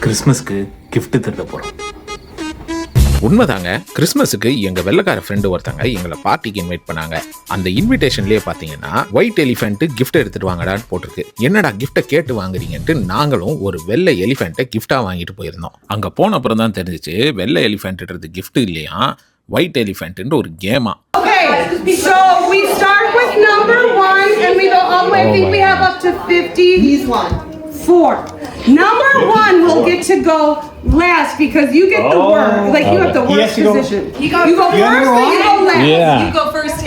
கிறிஸ்மஸ்க்கு gift திருட போகிறோம். உண்மைதாங்க. கிறிஸ்மஸுக்கு எங்க வெள்ளக்கார ஃப்ரெண்டு ஒருத்தங்க எங்களை பார்ட்டிக்கு இன்வைட் பண்ணாங்க. அந்த இன்விடேஷன்லயே பாத்தீங்கன்னா ஒயிட் எலிஃபென்ட் கிஃப்ட் எடுத்துட்டு வாங்கடான்னு போட்டிருக்கு. என்னடா கிஃப்ட்டை கேட்டு வாங்குறீங்கன்ட்டு நாங்களும் ஒரு வெள்ளை எலிஃபென்ட்டை கிஃப்டா வாங்கிட்டு போயிருந்தோம். அங்க போன அப்புறம் தான் தெரிஞ்சிச்சு வெள்ளை எலிஃபென்ட்ன்றது கிஃப்ட் இல்லையா, ஒயிட் எலிஃபென்ட்ன்ற ஒரு கேமா. So we start with number 1 and we go all the way. I think we have up to 50. He's 4. Number 1 will get to go last because you get the word. Like you have the worst position. You go first and you go last. Yeah. You go first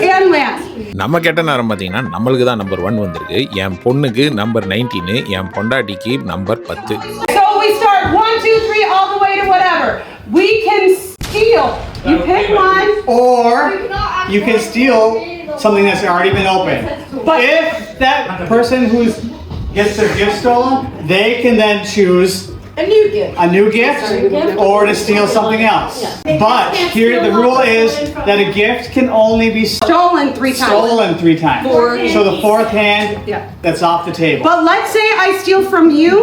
and last. நம்ம கேட்ட நேரம் பார்த்தீங்கன்னா நம்மளுக்கு தான் number 1 வந்திருக்கு. என் பொண்ணுக்கு number 19, என் பொண்டாட்டிக்கு number 10. So we start 1, 2, 3 all the way to whatever. We can steal. You pick one. Or you can steal something that's already been opened. But if that person who gets their gift stolen, they can then choose a new gift or to steal something else. But here the rule is that a gift can only be Stolen 3 times. So the fourth hand, that's off the table. But let's say I steal from you.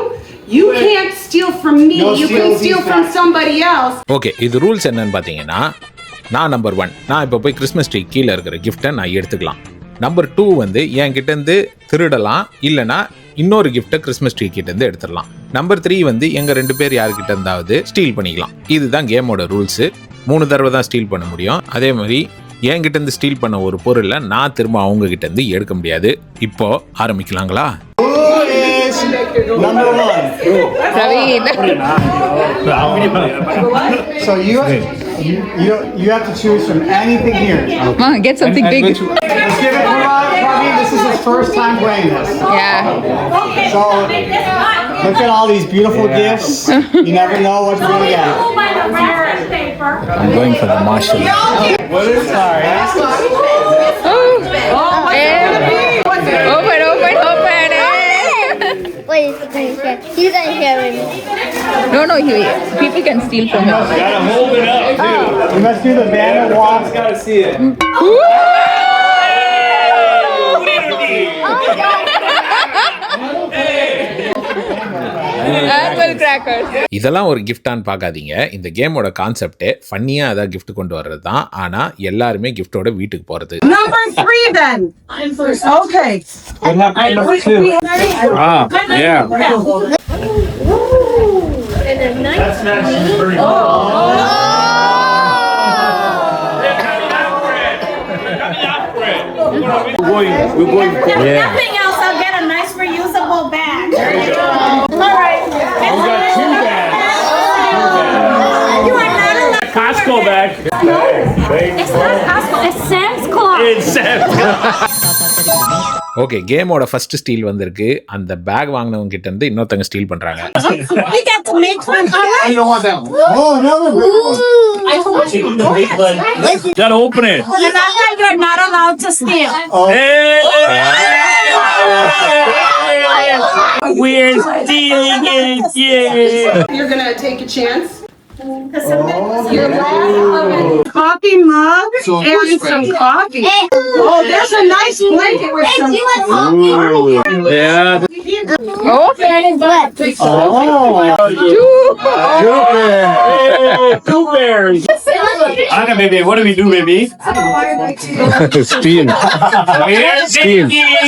You can't steal from me. No You can steal from somebody else. Okay, இது rules என்னன்னு பார்த்தீங்கன்னா, நான் number 1, நான் இப்போ போய் Christmas tree கீழே இருக்கிற கிஃப்ட்டை நான் எடுத்துக்கலாம். நம்பர் 2 வந்து என் கிட்டேருந்து திருடலாம், இல்லைனா இன்னொரு கிஃப்ட்டை கிறிஸ்மஸ் ட்ரீ கிட்டேருந்து எடுத்துடலாம். நம்பர் 3 வந்து எங்கள் 2 பேர் யாருக்கிட்ட இருந்தாவது ஸ்டீல் பண்ணிக்கலாம். இதுதான் கேமோட ரூல்ஸு. 3 தடவை தான் ஸ்டீல் பண்ண முடியும். அதே மாதிரி என்கிட்டேருந்து ஸ்டீல் பண்ண ஒரு பொருளை நான் திரும்ப அவங்க கிட்டேருந்து எடுக்க முடியாது. இப்போ ஆரம்பிக்கலாங்களா? Number 1. So you have to choose from anything here. Get something big. Let's give it to Praveen. This is his first time playing this. Yeah. So look at all these beautiful gifts. You never know what you're gonna get. I'm going for the marshal. What is sorry? Open. Wait, he's gonna share with me. No, people can steal from him. Gotta hold it up too. You must do the banner walk. Gotta see it. Annual crackers. இதெல்லாம் ஒரு கிஃப்டான்னு பார்க்காதீங்க. இந்த கேமோட கான்செப்டே ஃபன்னியாக அதான் gift கொண்டு வர்றது தான். ஆனால் எல்லாருமே கிஃப்டோட வீட்டுக்கு போகிறது. Number 3 then. I'm first. Okay. What happened to number 2? Yeah. And a nice We're going. If nothing else, I'll get a nice reusable bag. All right. We got 2 bags. You are not allowed. Costco bag. It's not Costco. It's Sam's Club. It's Sam's Club. Okay, கேமோட first steel வந்திருக்கு. அந்த back வாங்கினவங்க கிட்ட இருந்து இன்னொருத்தங்க steel பண்றாங்க. We got to make one. All right. You don't want that one. Oh, another big one. Gotta open it. And I thought you're not allowed to steal. Hey! We're stealing it. Yeah. You're gonna take a chance. Your last of it. Coffee mug and some coffee. Oh, there's a nice blanket with some. Yeah. Two bears. Anna, baby, what do we do, baby? Steal.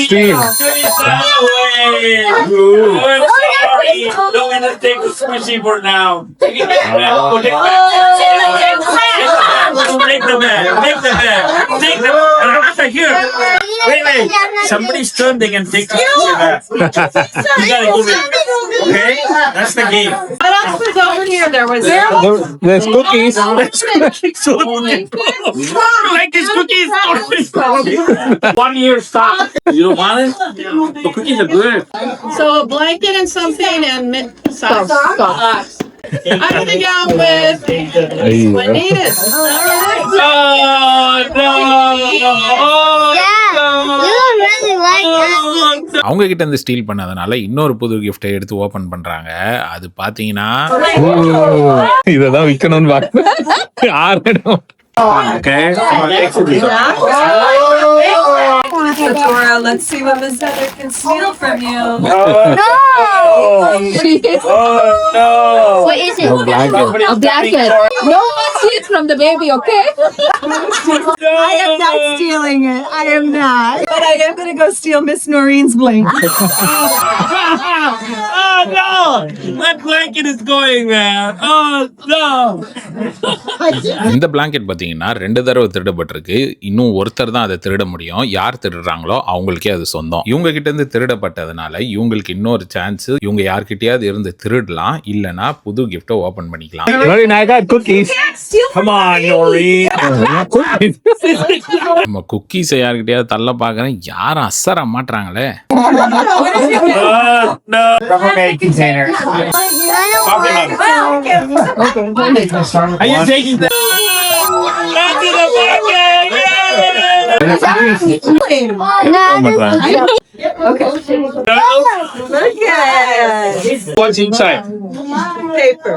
Steal. Don't want to take the squishy for now. Take the bag. Take the bag. Here. Wait. Somebody's turn, they can take the bag. You gotta give it. Okay? That's the game. What else was over here? There's There's cookies. So, like these cookies. 1 year stock. You don't want it? The cookies are good. So a blanket and something and socks. I'm gonna go with Juanita's. Oh, no. அவங்க கிட்ட இருந்து steel பண்ணதுனால இன்னொரு புது கிஃப்ட்டை எடுத்து open பண்றாங்க. அது பாத்தீங்கன்னா இததான் விக்கணும்னு பாக்க Okay. Dora, let's see what Miss Heather can steal from you. No! What is it? Blanket. A blanket. No one steals from the baby, okay? I am not stealing it. I am not. But I am going to go steal Miss Noreen's blanket. Oh no! That blanket is going there. Oh no! இந்த blanket பார்த்தீங்கன்னா 2 தடவை திருடப்பட்டிருக்கு. இன்னும் ஒருத்தர் தான் அதை திருட முடியும். யார் திருடுறாங்களோ அவங்களுக்கே அது சொந்தம். இவங்க கிட்ட இருந்து திருடப்பட்டதுனால இவங்களுக்கு இன்னொரு சான்ஸ். இவங்க யார்கிட்டயாவது இருந்து திருடலாம், இல்லனா புது கிஃப்ட்டை ஓபன் பண்ணிக்கலாம். Noreen, I got cookies. Come on, Noreen. நம்ம குக்கீஸ் யார்கிட்டயாவது தள்ள பார்க்கறேன், யாரும் அசர மாட்றாங்களே. No. Rubbermaid container. Are you taking that? Back to the bucket! What's inside? Paper.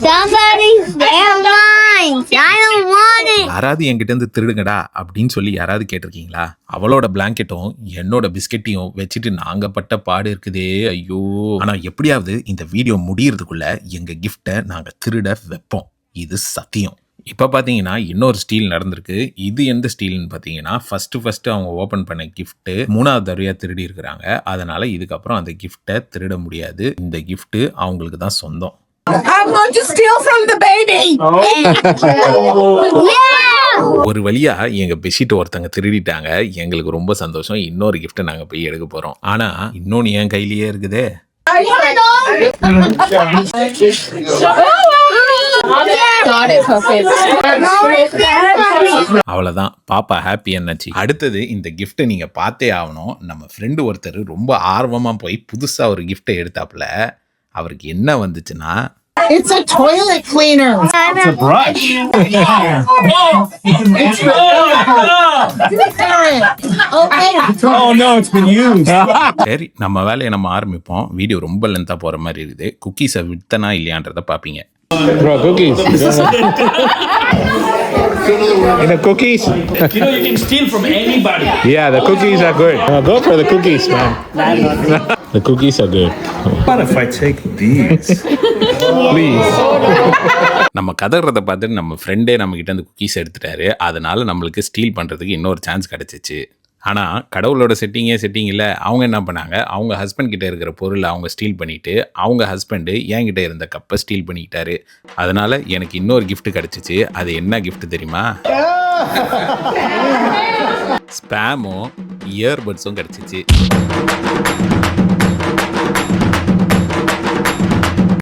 Somebody's damn mine. I don't want it. யாராவது என்கிட்ட இருந்து திருடுங்கடா அப்படின்னு சொல்லி யாராவது கேட்டிருக்கீங்களா? அவளோட பிளாங்கெட்டும் என்னோட பிஸ்கெட்டையும் வச்சுட்டு நாங்க பட்ட பாடு இருக்குதே, ஐயோ. ஆனா எப்படியாவது இந்த வீடியோ முடியறதுக்குள்ள எங்க கிஃப்ட்டை நாங்க திருட வைப்போம், இது சத்தியம். இப்போ பார்த்தீங்கன்னா இன்னொரு ஸ்டீல் நடந்திருக்கு. இது எந்த ஸ்டீல்னு பார்த்தீங்கன்னா ஃபர்ஸ்ட் அவங்க ஓப்பன் பண்ண கிஃப்ட்டு 3வது தடவையாக திருடி இருக்கிறாங்க. அதனால இதுக்கப்புறம் அந்த கிஃப்ட்டை திருட முடியாது. இந்த கிஃப்ட்டு அவங்களுக்கு தான் சொந்தம். I'm going to steal from the baby. ஒரு வழியா எங்க பெட்ஷீட் ஒருத்தங்க திருடிட்டாங்க. எங்களுக்கு ரொம்ப சந்தோஷம். இன்னொரு கிஃப்ட்டை நாங்க போய் எடுக்க போறோம். ஆனா இன்னொன்னு என் கையிலேயே இருக்குதே. அவ்வளவுதான், பாப்பா ஹாப்பி என்னாச்சு. அடுத்தது இந்த கிஃப்ட்டை நீங்க பார்த்தே ஆகணும். நம்ம ஃப்ரெண்டு ஒருத்தர் ரொம்ப ஆர்வமா போய் புதுசா ஒரு கிஃப்ட்டை எடுத்தாப்புல. அவருக்கு என்ன வந்துச்சுன்னா, It's a toilet cleaner. It's a brush. Oh no, it's been used. சரி நம்ம வேலையை நம்ம ஆரம்பிப்போம். வீடியோ ரொம்ப லென்த்தா போற மாதிரி இருக்குது. குக்கீஸை வித்தனா இல்லையான்றத பாப்பீங்க. Bro, cookies. And the cookies? You know you can steal from anybody. Yeah, the cookies are good. Go for the cookies, man. The cookies are good. What if I take these? Please. நம்ம கதறதை பார்த்துட்டு நம்ம ஃப்ரெண்டே நம்ம கிட்ட அந்த cookies எடுத்துட்டாரு. அதனால நம்மளுக்கு steel பண்றதுக்கு இன்னொரு சான்ஸ் கிடைச்சிச்சு. ஆனால் கடவுளோட செட்டிங் இல்லை. அவங்க என்ன பண்ணாங்க, அவங்க ஹஸ்பண்ட் கிட்ட இருக்கிற பொருளை அவங்க ஸ்டீல் பண்ணிட்டு அவங்க ஹஸ்பண்டு என்கிட்ட இருந்த கப்பை ஸ்டீல் பண்ணிக்கிட்டாரு. அதனால எனக்கு இன்னொரு கிஃப்ட் கிடைச்சிச்சு. அது என்ன கிஃப்ட் தெரியுமா? ஸ்பேமும் இயர்பட்ஸும் கிடைச்சிச்சு.